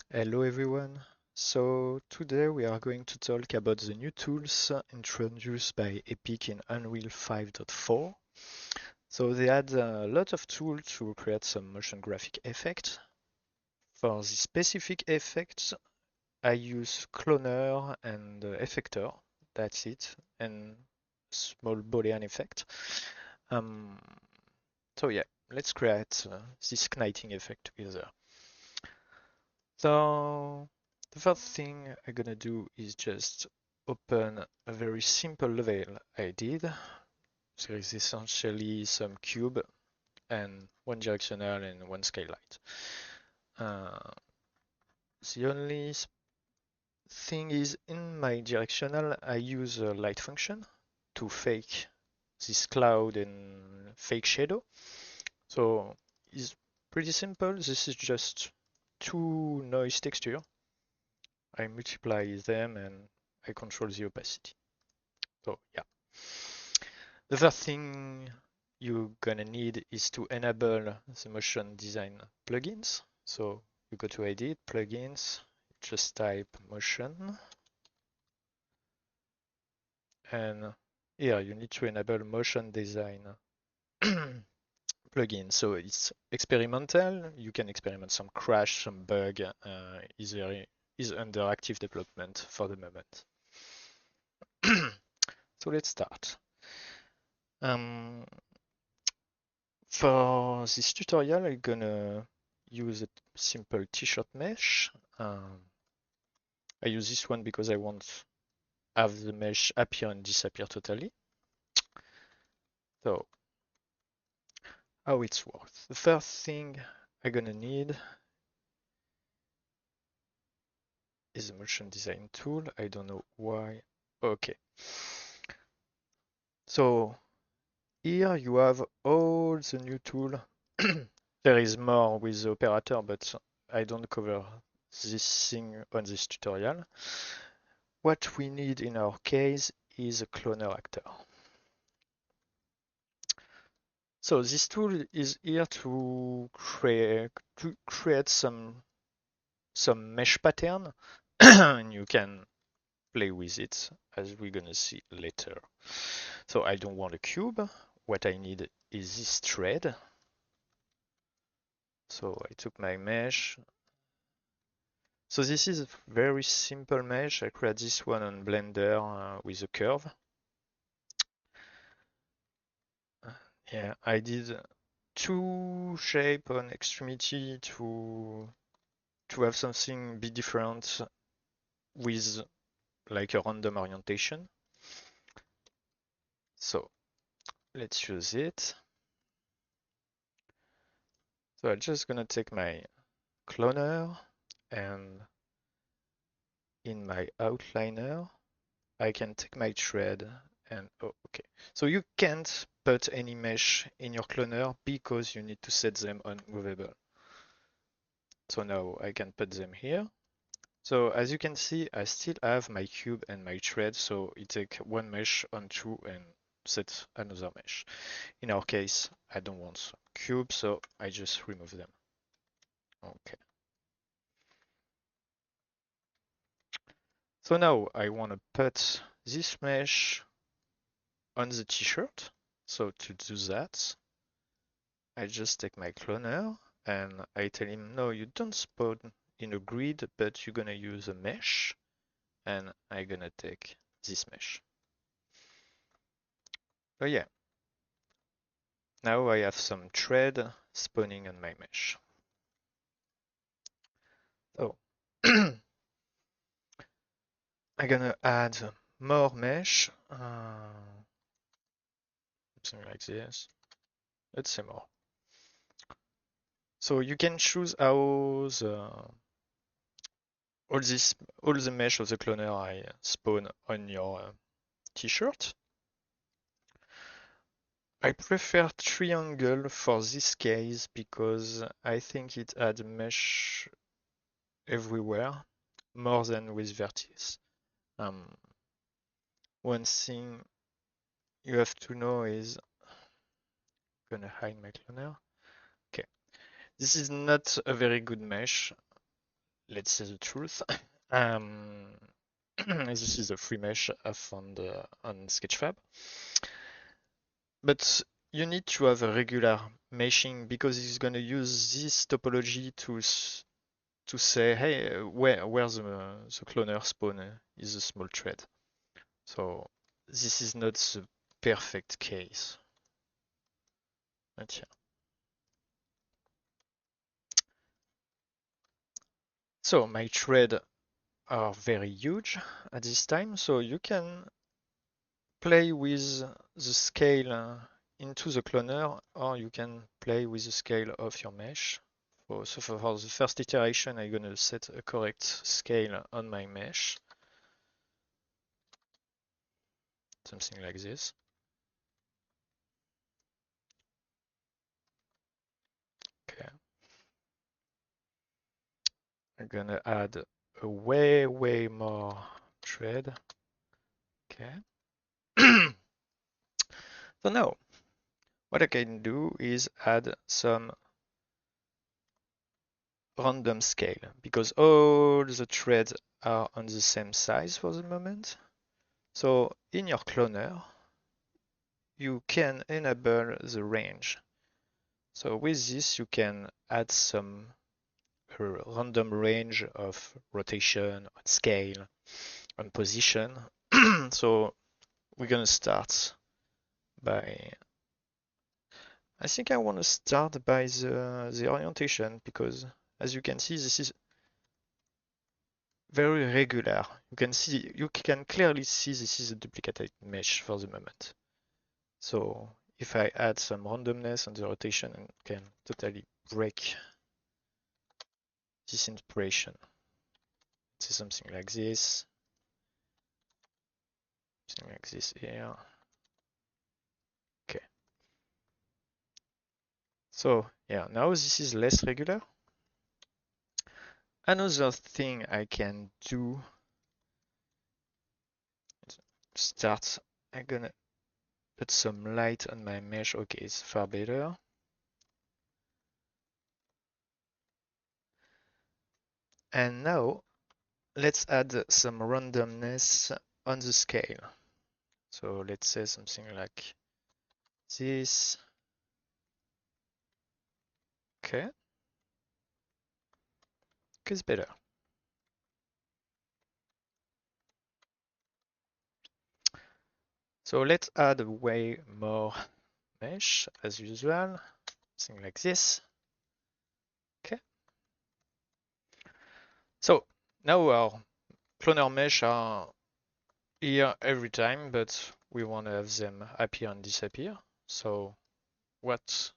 Hello everyone. So today we are going to talk about the new tools introduced by Epic in Unreal 5.4. So they add a lot of tools to create some motion graphic effects. For the specific effects, I use Cloner and Effector. That's it, and small Boolean effect. Um, so yeah, let's create this knighting effect together. So the first thing I'm gonna do is just open a very simple level I did. There is essentially some cube and one directional and one skylight. Uh, the only thing is in my directional I use a light function to fake this cloud and fake shadow. So it's pretty simple. This is just two noise texture. I multiply them and I control the opacity. So yeah. The first thing you're gonna need is to enable the motion design plugins. So you go to Edit, Plugins, just type Motion, and here you need to enable Motion Design plugin. So it's experimental. You can experiment some crash, some bug. Is under active development for the moment. So let's start. Um, For this tutorial, I'm gonna use a simple t-shirt mesh. I use this one because I want have the mesh appear and disappear totally. So how it works. The first thing I'm gonna need is a motion design tool. I don't know why. Okay. So here you have all the new tool. There is more with the operator, but I don't cover this thing on this tutorial. What we need in our case is a cloner actor. So this tool is here to create some mesh pattern and you can play with it as we're gonna see later. So I don't want a cube. What I need is this thread. So I took my mesh. So this is a very simple mesh. I create this one on Blender with a curve. Yeah, I did two shape on extremity to have something be different with like a random orientation. So let's use it. So I'm just gonna take my cloner and in my outliner I can take my thread and oh okay. So you can't put any mesh in your cloner because you need to set them on movable. So now I can put them here. So as you can see, I still have my cube and my thread, so it takes one mesh on two and set another mesh. In our case, I don't want cube, so I just remove them. Okay. So now I want to put this mesh on the t-shirt. So to do that, I just take my cloner and I tell him, no, you don't spawn in a grid, but you're gonna use a mesh, and I'm gonna take this mesh. Oh yeah, now I have some thread spawning on my mesh. So I'm gonna add more mesh, something like this. Let's say more. So you can choose how all the mesh of the cloner I spawn on your t-shirt. I prefer triangle for this case because I think it adds mesh everywhere more than with vertices. One thing you have to know is I'm gonna hide my cloner. Okay, this is not a very good mesh. let's say the truth. This is a free mesh I found on Sketchfab. But you need to have a regular meshing because it's going to use this topology to say, hey, where the cloner spawn is a small thread. So this is not the perfect case. Not here. So my threads are very huge at this time, so you can play with the scale into the cloner, or you can play with the scale of your mesh. So for the first iteration, I'm gonna set a correct scale on my mesh. Something like this. Okay. I'm gonna add a way more thread. Okay. So now, what I can do is add some random scale because all the threads are on the same size for the moment. So in your cloner, you can enable the range. So with this, you can add some random range of rotation, on scale, on position. So we're gonna start by, I think I want to start by the orientation because as you can see, this is very regular. You can clearly see this is a duplicated mesh for the moment. So if I add some randomness on the rotation, I can totally break this inspiration. See something like this. Something like this here. Okay. So yeah, now this is less regular. Another thing I can do, start, I'm gonna put some light on my mesh. Okay, it's far better. And now let's add some randomness on the scale. So let's say something like this. Okay. It's better. So let's add way more mesh as usual. Something like this. Okay. So now our cloner mesh are here every time, but we want to have them appear and disappear. So what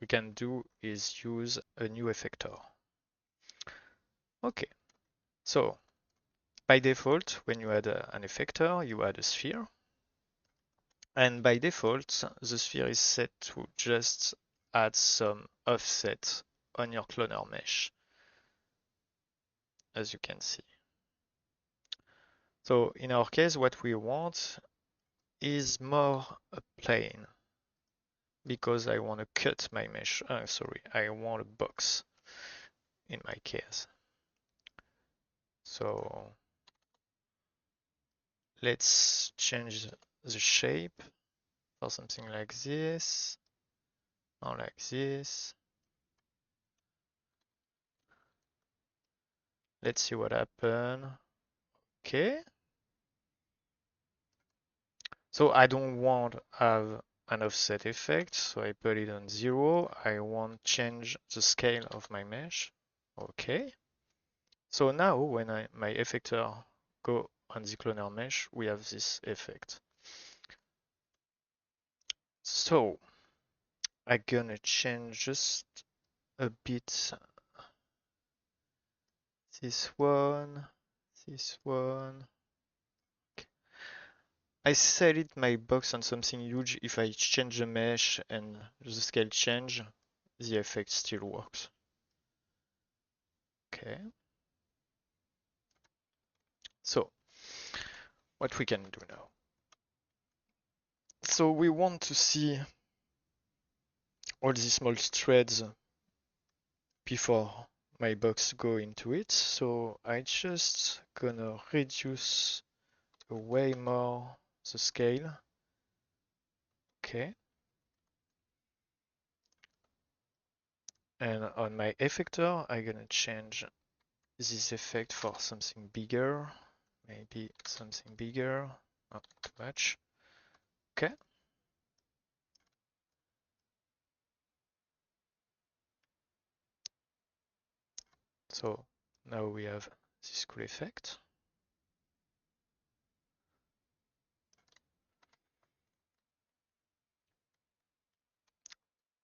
we can do is use a new effector. Okay, so by default, when you add an effector, you add a sphere. And by default, the sphere is set to just add some offset on your cloner mesh, as you can see. So in our case, what we want is more a plane because I want to cut my mesh. Sorry, I want a box in my case. So let's change the shape for something like this or like this. Let's see what happens. Okay. So I don't want to have an offset effect, so I put it on 0. I want to change the scale of my mesh. Okay. So now when my effector go on the cloner mesh, we have this effect. So I'm gonna change just a bit this one, this one. Okay. I set it my box on something huge. If I change the mesh and the scale change, the effect still works. Okay. So what we can do now. So we want to see all these small threads before my box go into it. So I just gonna reduce way more the scale. Okay. And on my effector, I'm gonna change this effect for something bigger. Maybe something bigger, not too much. Okay. So now we have this cool effect.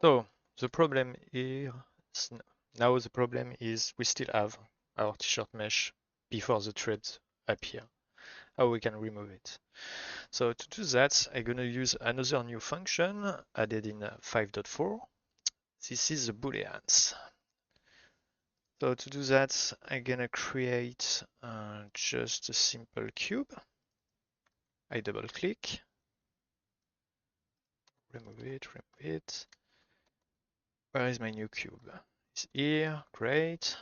So the problem here is now the problem is we still have our t-shirt mesh before the threads appear. How we can remove it? So to do that, I'm gonna use another new function added in 5.4. This is the Booleans. So to do that, I'm gonna create just a simple cube. I double click, remove it. Where is my new cube? It's here, great.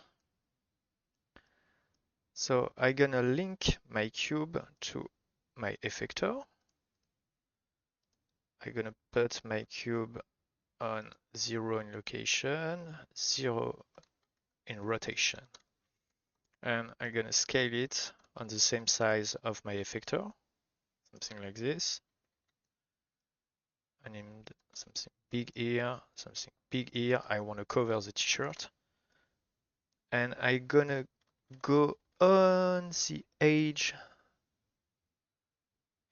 So I'm gonna link my cube to my effector. I'm gonna put my cube on 0 in location, 0 in rotation. And I'm gonna scale it on the same size of my effector, something like this. I named something big here, something big here. I want to cover the t-shirt. And I'm gonna go on the edge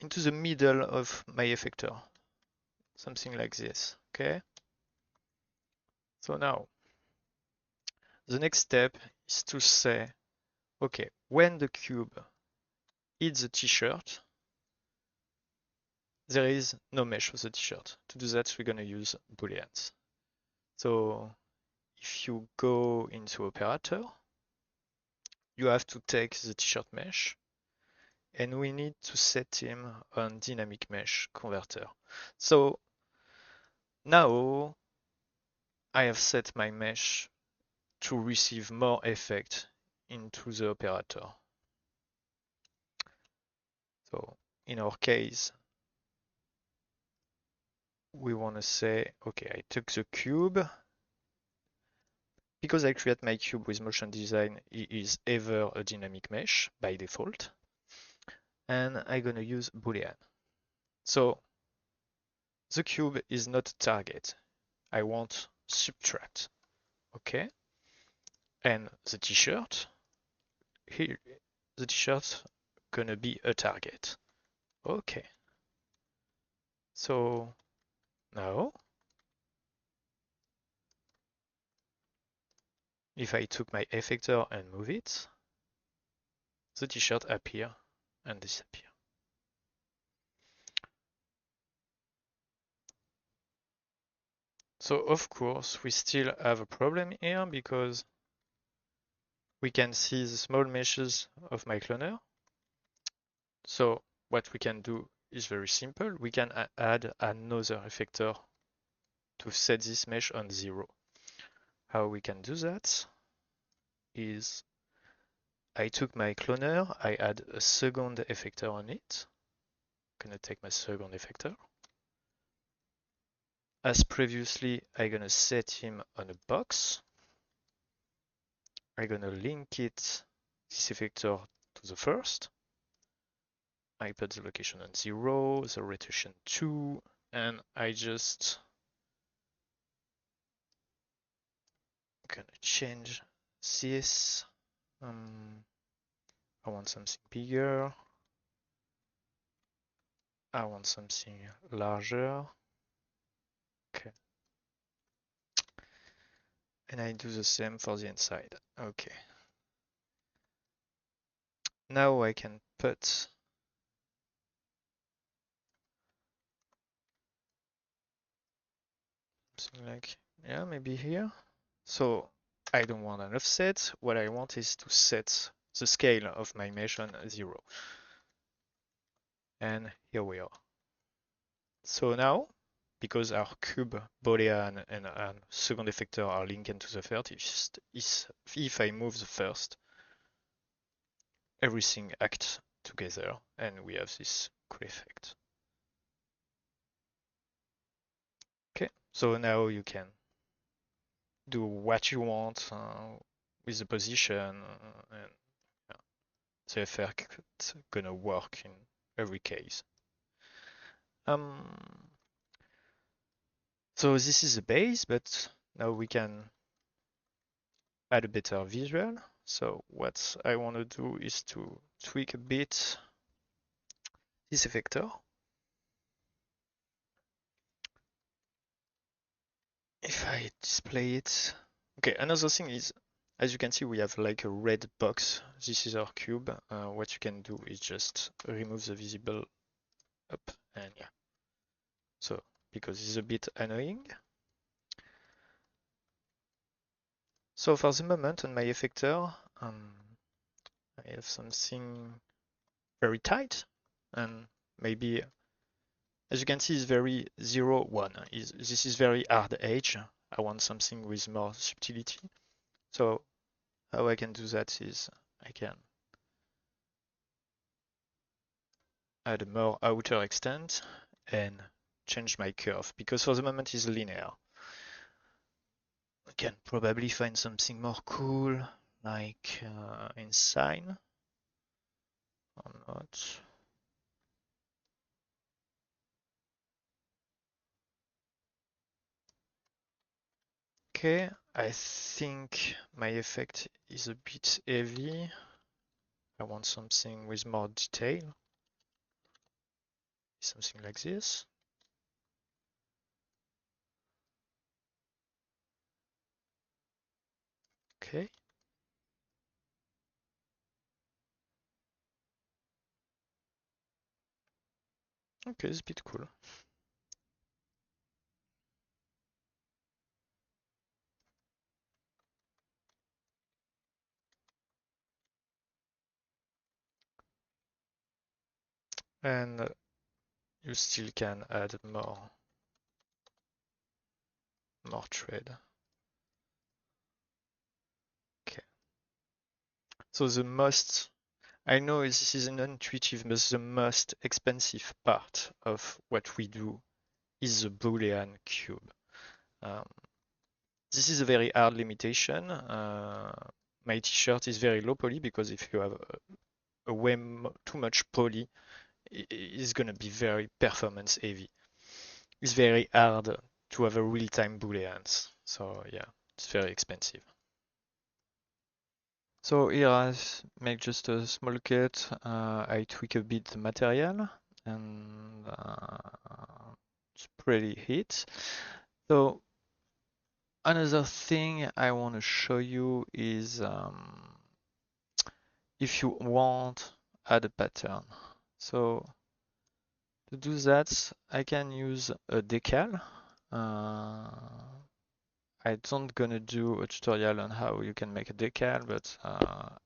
into the middle of my effector, something like this, okay? So now, the next step is to say, okay, when the cube hits the t-shirt, there is no mesh of the t-shirt. To do that, we're gonna use Booleans. So if you go into operator, you have to take the t-shirt mesh, and we need to set him on dynamic mesh converter. So now I have set my mesh to receive more effect into the operator. So in our case, we want to say, okay, I took the cube. Because I create my cube with motion design, it is ever a dynamic mesh by default. And I'm gonna use Boolean. So the cube is not a target. I want subtract. Okay. And the t-shirt, here, the t-shirt gonna be a target. Okay. So now, if I took my effector and move it, the t-shirt appear and disappear. So of course, we still have a problem here because we can see the small meshes of my cloner. So what we can do is very simple. We can add another effector to set this mesh on 0. How we can do that is I took my cloner, I add a second effector on it. I'm gonna take my second effector. As previously, I'm gonna set him on a box. I'm gonna link it, this effector, to the first. I put the location on 0, the rotation 2, and I just gonna change this. I want something bigger. I want something larger. Okay. And I do the same for the inside. Okay. Now I can put something like, yeah, maybe here. So I don't want an offset. What I want is to set the scale of my mesh on 0. And here we are. So now because our cube Boolean and second effector are linked to the first, if I move the first, everything acts together and we have this cool effect. Okay, so now you can do what you want with the position and the effect gonna work in every case. So this is the base, but now we can add a better visual. So what I want to do is to tweak a bit this effector. If I display it, okay, another thing is, as you can see, we have like a red box. This is our cube. What you can do is just remove the visible up and yeah. So, because it's a bit annoying. So for the moment on my effector, I have something very tight and maybe, as you can see, it's very 0, 1. This is very hard edge. I want something with more subtlety. So how I can do that is I can add a more outer extent and change my curve because for the moment it's linear. I can probably find something more cool like in sine or not. Okay, I think my effect is a bit heavy. I want something with more detail. Something like this. Okay. Okay, it's a bit cool. And you still can add more thread. Okay. So the most, I know this is an intuitive, but the most expensive part of what we do is the Boolean cube. This is a very hard limitation. My t-shirt is very low poly because if you have a way too much poly, it's gonna be very performance heavy. It's very hard to have a real-time Booleans. So yeah, it's very expensive. So here I make just a small cut. I tweak a bit the material and it's pretty hit. So another thing I want to show you is if you want add a pattern. So to do that, I can use a decal. I don't gonna do a tutorial on how you can make a decal, but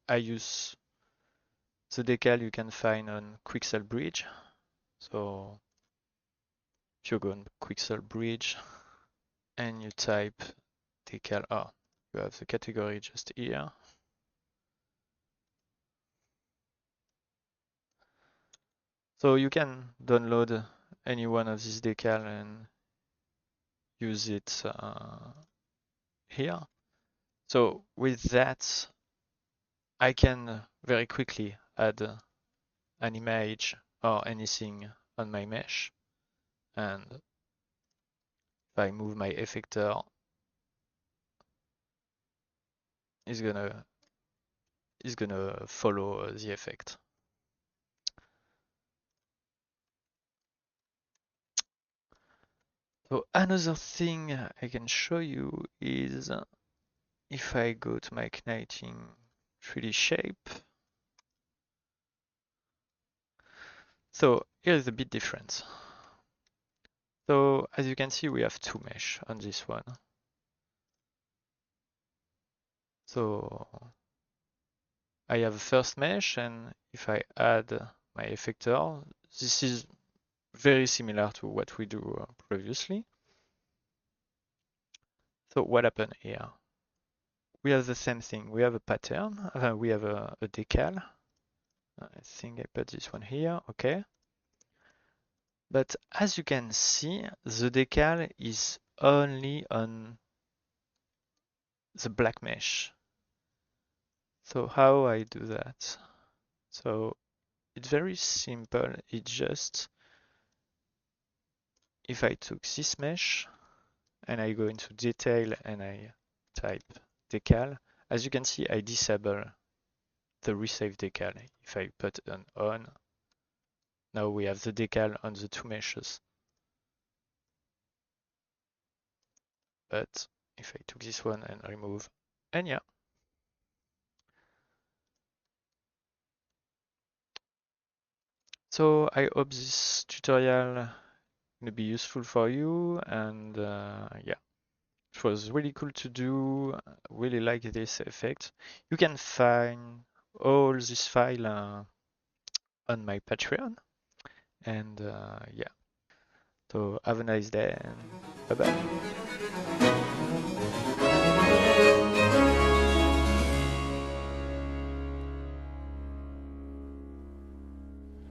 I use the decal you can find on Quixel Bridge. So if you go on Quixel Bridge and you type decal, you have the category just here. So you can download any one of these decal and use it here. So with that, I can very quickly add an image or anything on my mesh. And if I move my effector, it's gonna follow the effect. So another thing I can show you is if I go to my igniting 3D shape. So here's a bit different. So as you can see, we have two mesh on this one. So I have a first mesh, and if I add my effector, this is very similar to what we do previously. So what happened here? We have the same thing. We have a pattern. We have a decal. I think I put this one here. Okay. But as you can see, the decal is only on the black mesh. So how I do that? So it's very simple. It's just if I took this mesh and I go into detail and I type decal, as you can see, I disable the resave decal. If I put an on, now we have the decal on the two meshes. But if I took this one and remove, and yeah. So I hope this tutorial will be useful for you, and yeah, it was really cool to do. Really like this effect. You can find all this file on my Patreon, and yeah. So have a nice day, and bye bye.